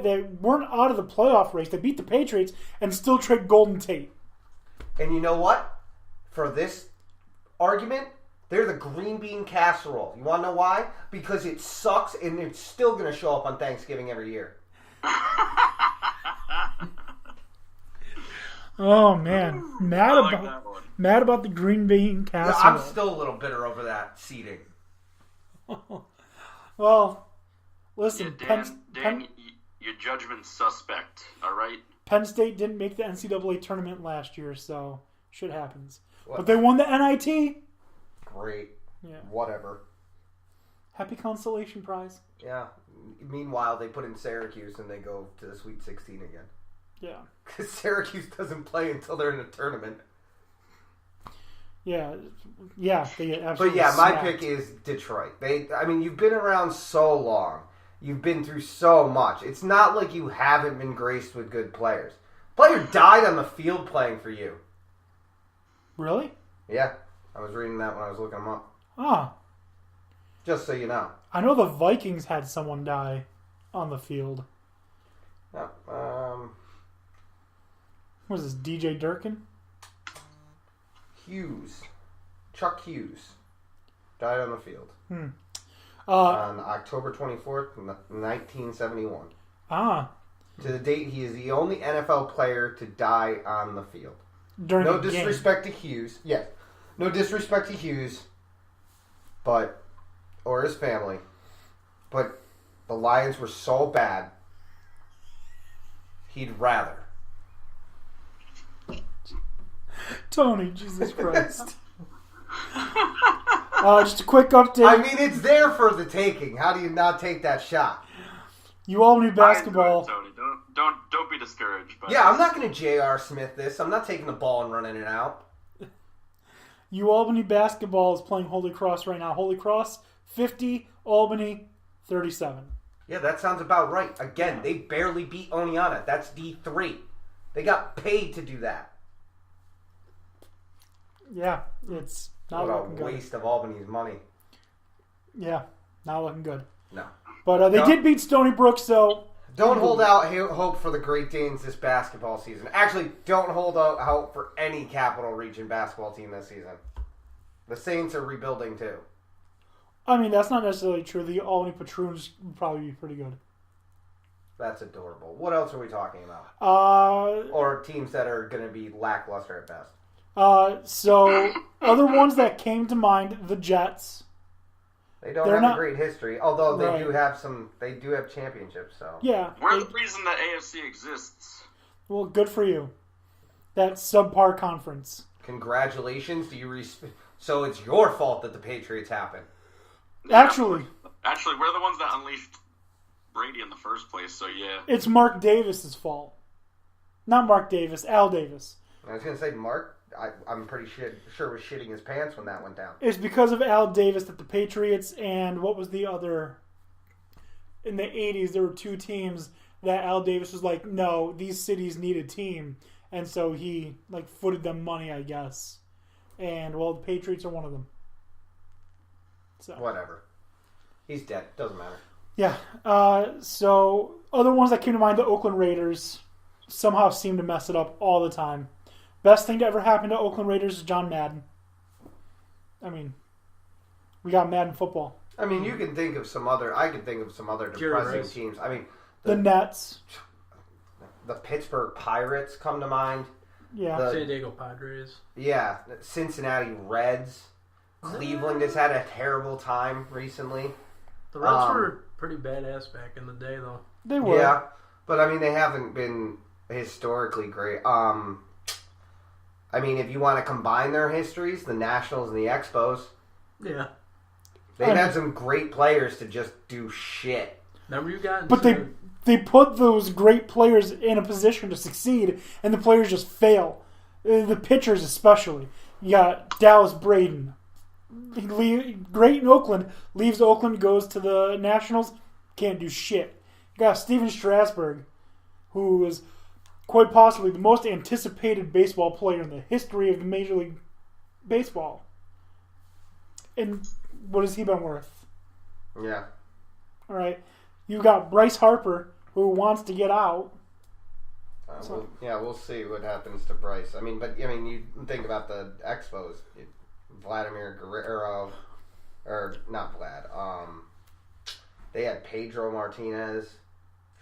they weren't out of the playoff race. They beat the Patriots and still trade Golden Tate. And you know what? For this argument, they're the green bean casserole. You want to know why? Because it sucks and it's still going to show up on Thanksgiving every year. Oh man, mad about the green bean casserole. Yeah, I'm still a little bitter over that seeding. Well, listen, yeah, Dan, your judgment's suspect. All right. Penn State didn't make the NCAA tournament last year, so shit happens. What? But they won the NIT. Great. Yeah. Whatever. Happy consolation prize. Yeah. Meanwhile, they put in Syracuse and they go to the Sweet 16 again. Yeah. Because Syracuse doesn't play until they're in a tournament. Yeah. They get absolutely But yeah, my smacked. pick is Detroit. You've been around so long. You've been through so much. It's not like you haven't been graced with good players. Player died on the field playing for you. Really? Yeah. I was reading that when I was looking them up. Ah. Just so you know. I know the Vikings had someone die on the field. Yeah, What is this, DJ Durkin? Hughes. Chuck Hughes. Died on the field. On October 24th, 1971. Ah. To the date, he is the only NFL player to die on the field. During No the disrespect to Hughes. Yes. No disrespect to Hughes, or his family, but the Lions were so bad, he'd rather. Tony, Jesus Christ. Just a quick update. I mean, it's there for the taking. How do you not take that shot? You Albany basketball. Tony, don't be discouraged. Yeah, I'm not going to J.R. Smith this. I'm not taking the ball and running it out. You Albany basketball is playing Holy Cross right now. Holy Cross 50, Albany 37. Yeah, that sounds about right. Again, they barely beat Oneonta. That's D3. They got paid to do that. Yeah, it's not what looking a good. waste of Albany's money. Yeah, not looking good. No. But they did beat Stony Brook, so... Don't hold out hope for the Great Danes this basketball season. Actually, don't hold out hope for any Capital Region basketball team this season. The Saints are rebuilding too. I mean, that's not necessarily true. The Albany Patroons would probably be pretty good. That's adorable. What else are we talking about? Or teams that are going to be lackluster at best. So, other ones that came to mind, the Jets. They don't have a great history, although they do have They do have championships. So yeah, we're the reason that AFC exists. Well, good for you. That subpar conference. Congratulations. So it's your fault that the Patriots happened. Actually, we're the ones that unleashed Brady in the first place. So yeah, it's Mark Davis's fault. Not Mark Davis, Al Davis. I was going to say Mark. I'm pretty sure was shitting his pants when that went down. It's because of Al Davis that the Patriots and what was the other... In the 80s, there were two teams that Al Davis was like, no, these cities need a team. And so he footed them money, I guess. And, well, the Patriots are one of them. So whatever. He's dead. Doesn't matter. Yeah. So, other ones that came to mind, the Oakland Raiders somehow seem to mess it up all the time. Best thing to ever happen to Oakland Raiders is John Madden. I mean, we got Madden football. I mean, you can think of some other... I can think of some other depressing teams. I mean... The Nets. The Pittsburgh Pirates come to mind. Yeah. San Diego Padres. Yeah. Cincinnati Reds. Cleveland has had a terrible time recently. The Reds were pretty badass back in the day, though. They were. Yeah. But, I mean, they haven't been historically great. I mean, if you want to combine their histories, the Nationals and the Expos. Yeah. They've had some great players to just do shit. Remember you got... But they put those great players in a position to succeed, and the players just fail. The pitchers especially. You got Dallas Braden. Great in Oakland. Leaves Oakland, goes to the Nationals. Can't do shit. You got Steven Strasburg, who is quite possibly the most anticipated baseball player in the history of Major League Baseball. And what has he been worth? Yeah. All right. You got Bryce Harper, who wants to get out. We'll see what happens to Bryce. You think about the Expos. Vladimir Guerrero, or not Vlad. They had Pedro Martinez,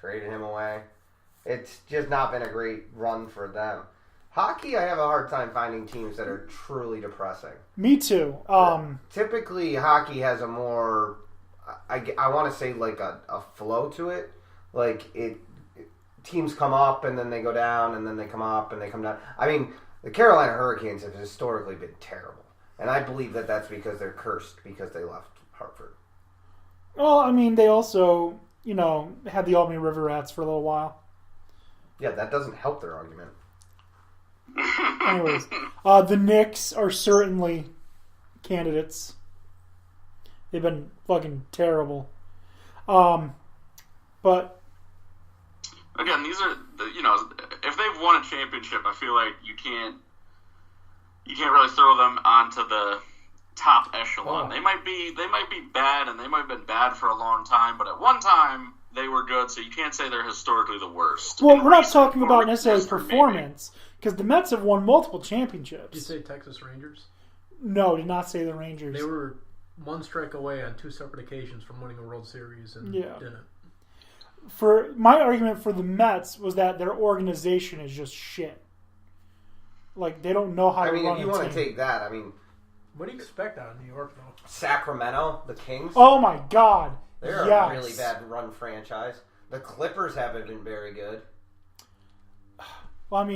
traded him away. It's just not been a great run for them. Hockey, I have a hard time finding teams that are truly depressing. Me too. Typically, hockey has a more, I want to say like a flow to it. Like teams come up and then they go down and then they come up and they come down. The Carolina Hurricanes have historically been terrible. And I believe that that's because they're cursed because they left Hartford. Well, they also, had the Albany River Rats for a little while. Yeah, that doesn't help their argument. Anyways, the Knicks are certainly candidates. They've been fucking terrible. But again, these are if they've won a championship, I feel like you can't really throw them onto the top echelon. Oh. They might be bad, and they might have been bad for a long time, but at one time they were good, so you can't say they're historically the worst. Well, we're not talking about necessarily performance, because the Mets have won multiple championships. Did you say Texas Rangers? No, did not say the Rangers. They were one strike away on two separate occasions from winning a World Series and didn't. For my argument for the Mets was that their organization is just shit. Like, they don't know how to run a team. If you want to take that, What do you expect out of New York, though? Sacramento, the Kings. Oh my God! They're a really bad run franchise. The Clippers haven't been very good. Well,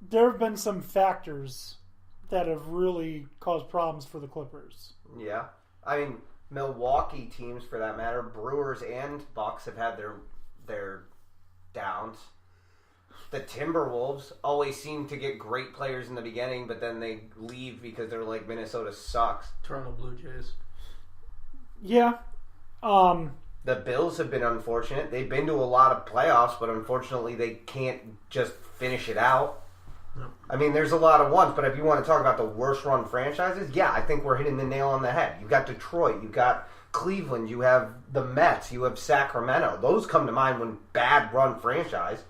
there have been some factors that have really caused problems for the Clippers. Yeah. Milwaukee teams, for that matter, Brewers and Bucks have had their downs. The Timberwolves always seem to get great players in the beginning, but then they leave because they're like, Minnesota sucks. Toronto Blue Jays. Yeah. The Bills have been unfortunate. They've been to a lot of playoffs, but unfortunately they can't just finish it out. No. There's a lot of ones, but if you want to talk about the worst run franchises, yeah, I think we're hitting the nail on the head. You've got Detroit, you've got Cleveland, you have the Mets, you have Sacramento. Those come to mind when bad run franchise.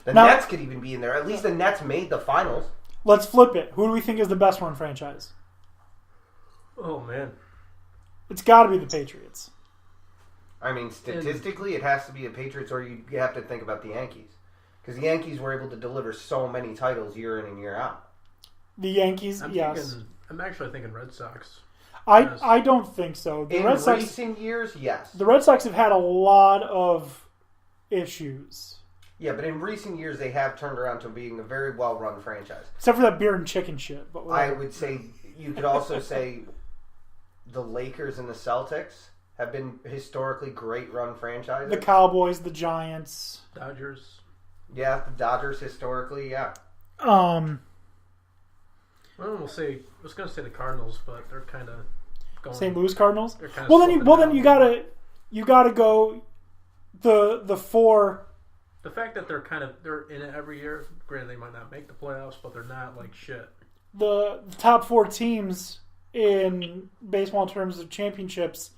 The Nets could even be in there. At least the Nets made the finals. Let's flip it. Who do we think is the best run franchise? Oh, man. It's got to be the Patriots. Statistically, it has to be the Patriots, or you have to think about the Yankees. Because the Yankees were able to deliver so many titles year in and year out. The Yankees, yes. I'm actually thinking Red Sox. I don't think so. In recent years, yes. The Red Sox have had a lot of issues. Yeah, but in recent years, they have turned around to being a very well-run franchise. Except for that beer and chicken shit. But I would say, you could also say the Lakers and the Celtics have been historically great run franchises. The Cowboys, the Giants. Dodgers. Yeah, the Dodgers historically, yeah. I was going to say the Cardinals, but they're kind of going. St. Louis Cardinals. They're kind of then you gotta go the four. The fact that they're in it every year. Granted, they might not make the playoffs, but they're not like shit. The top four teams in baseball in terms of championships,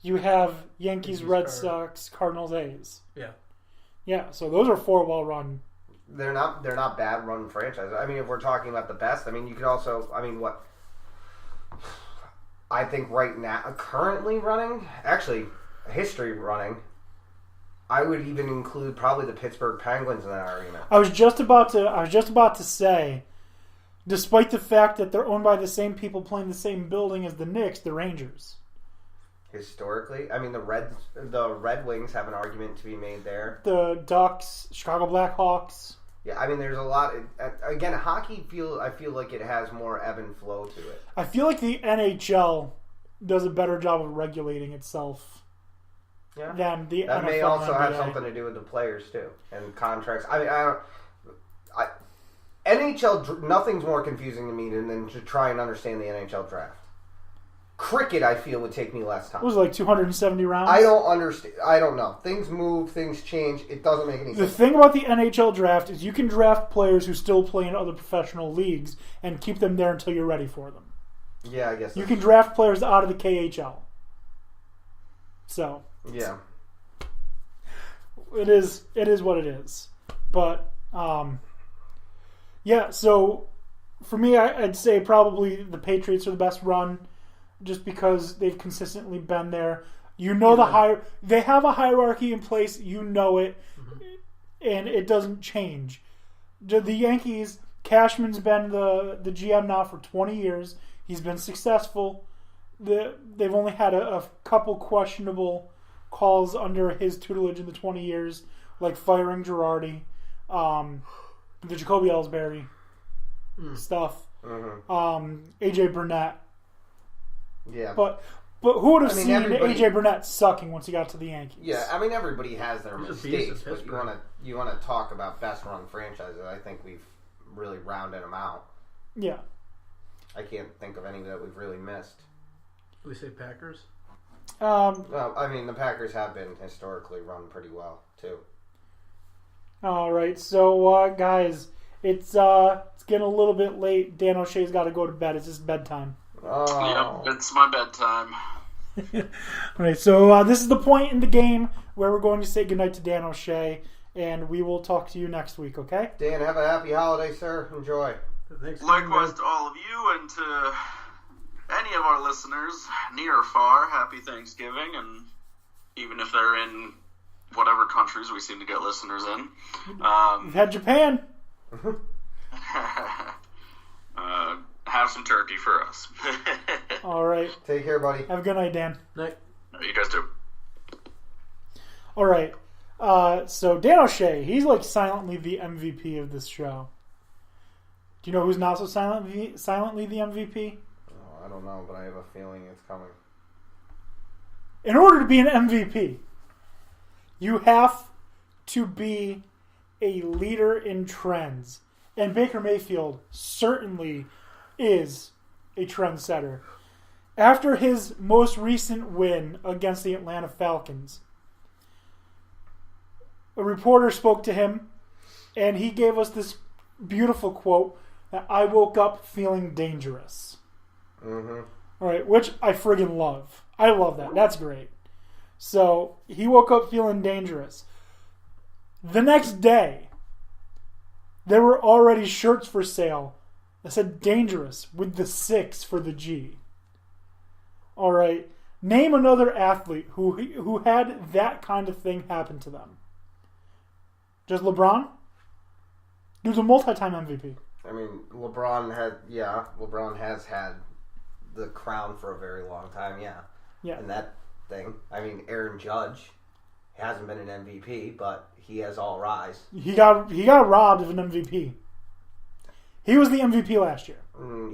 you have Yankees, Red Sox, Cardinals, A's. Yeah. Yeah, so those are four well-run. They're not bad run franchises. If we're talking about the best, you could also, what I think right now, currently running, actually, history running, I would even include probably the Pittsburgh Penguins in that argument. I was just about to say, despite the fact that they're owned by the same people playing the same building as the Knicks, the Rangers. Historically, the Red Wings have an argument to be made there. The Ducks, Chicago Blackhawks. Yeah, there's a lot. Again, hockey I feel like it has more ebb and flow to it. I feel like the NHL does a better job of regulating itself than the NFL. That may also have something to do with the players too and contracts. NHL, nothing's more confusing to me than to try and understand the NHL draft. Cricket, I feel, would take me less time. It was like 270 rounds. I don't understand. I don't know. Things move, things change. It doesn't make any sense. The thing about the NHL draft is you can draft players who still play in other professional leagues and keep them there until you're ready for them. Yeah, I guess you can draft players out of the KHL. So. Yeah. it is what it is. But yeah. So for me, I'd say probably the Patriots are the best run, just because they've consistently been there. You know they have a hierarchy in place. You know it, and it doesn't change. The Yankees, Cashman's been the GM now for 20 years. He's been successful. They've only had a couple questionable calls under his tutelage in the 20 years, like firing Girardi, the Jacoby Ellsbury stuff, AJ Burnett. Yeah, but who would have seen AJ Burnett sucking once he got to the Yankees? Yeah, I mean everybody has their mistakes, but you want to talk about best run franchises. I think we've really rounded them out. Yeah, I can't think of any that we've really missed. Do we say Packers? Well, I mean the Packers have been historically run pretty well too. All right, so guys, it's getting a little bit late. Dan O'Shea's got to go to bed. It's his bedtime. Oh. Yep, it's my bedtime. All right, so this is the point in the game where we're going to say goodnight to Dan O'Shea, and we will talk to you next week, okay? Dan, have a happy holiday, sir. Enjoy. Thanks. Likewise to all of you and to any of our listeners, near or far, happy Thanksgiving, and even if they're in whatever countries we seem to get listeners in. We've had Japan. Have some turkey for us. All right. Take care, buddy. Have a good night, Dan. Night. You guys too. All right. So Dan O'Shea, he's like silently the MVP of this show. Do you know who's not so silently the MVP? Oh, I don't know, but I have a feeling it's coming. In order to be an MVP, you have to be a leader in trends. And Baker Mayfield certainly is a trendsetter. After his most recent win against the Atlanta Falcons, a reporter spoke to him, and he gave us this beautiful quote that I woke up feeling dangerous. Mm-hmm. All right, which I friggin' love. I love that. That's great. So he woke up feeling dangerous. The next day, there were already shirts for sale that said dangerous with the 6 for the G. All right. Name another athlete who had that kind of thing happen to them. Just LeBron? He was a multi-time MVP. I mean, LeBron has had the crown for a very long time, yeah. And that thing, I mean, Aaron Judge hasn't been an MVP, but he has all rise. He got robbed of an MVP. He was the MVP last year.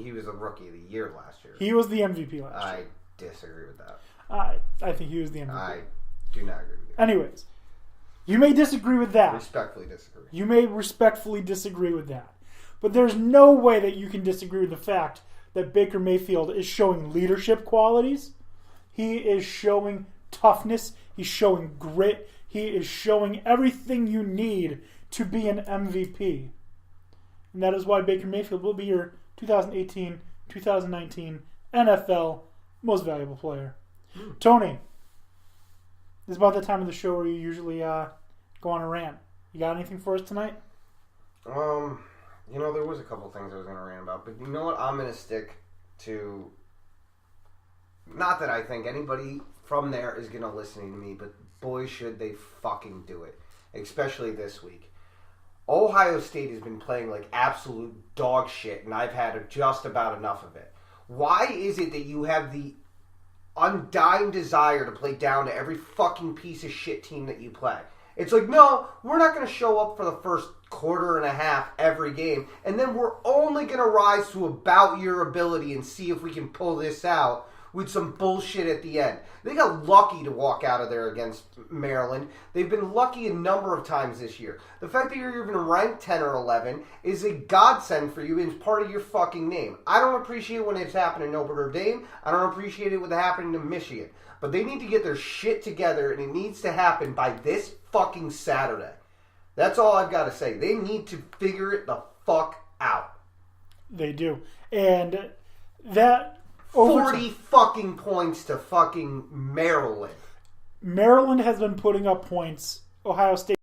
He was a Rookie of the Year last year. He was the MVP last year. I disagree with that. I think he was the MVP. I do not agree with you. Anyways, you may disagree with that. Respectfully disagree. You may respectfully disagree with that. But there's no way that you can disagree with the fact that Baker Mayfield is showing leadership qualities. He is showing toughness. He's showing grit. He is showing everything you need to be an MVP. And that is why Baker Mayfield will be your 2018-2019 NFL Most Valuable Player. Tony, this is about the time of the show where you usually go on a rant. You got anything for us tonight? There was a couple things I was going to rant about, but you know what? I'm going to stick to... Not that I think anybody from there is going to listen to me, but boy, should they fucking do it. Especially this week. Ohio State has been playing like absolute dog shit, and I've had just about enough of it. Why is it that you have the undying desire to play down to every fucking piece of shit team that you play? It's like, no, we're not going to show up for the first quarter and a half every game, and then we're only going to rise to about your ability and see if we can pull this out with some bullshit at the end. They got lucky to walk out of there against Maryland. They've been lucky a number of times this year. The fact that you're even ranked 10 or 11 is a godsend for you and it's part of your fucking name. I don't appreciate when it's happened in Notre Dame. I don't appreciate it when it's happening to Michigan. But they need to get their shit together, and it needs to happen by this fucking Saturday. That's all I've got to say. They need to figure it the fuck out. They do. And that... 40 fucking points to fucking Maryland. Maryland has been putting up points Ohio State